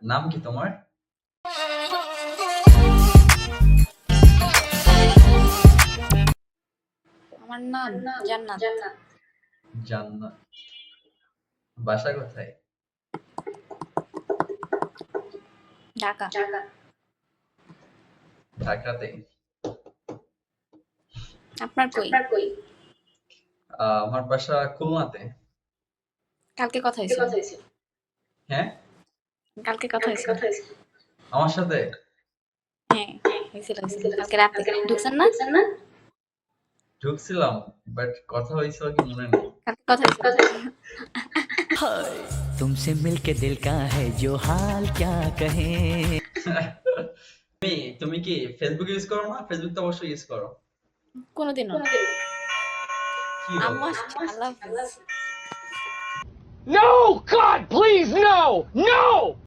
নাম কি তোমার? আমার নাম জান্নাত। জান্নাত। বাসা কোথায়? ঢাকা। ঢাকাতে। আপনার কই? আমার বাসা খুলনাতে। কালকে কথা হয়েছিল। হ্যাঁ? কালকে কথা হয়েছিল। আমার সাথে? হ্যাঁ, হয়েছিল। কালকে রাতে ঢুকছেন না? ঢুকছিলাম, বাট কথা হয়েছিল কি মনে নেই। কালকে কথা হয়েছিল। तुमसे मिलके दिल का है जो हाल क्या कहें। তুমি কি ফেসবুক ইউজ করো না? ফেসবুক তো অবশ্যই ইউজ করো। কোনোদিনও। কি আম্মু বলো? আসছে। আল্লাহ হাফেজ। No! God, please, no! No!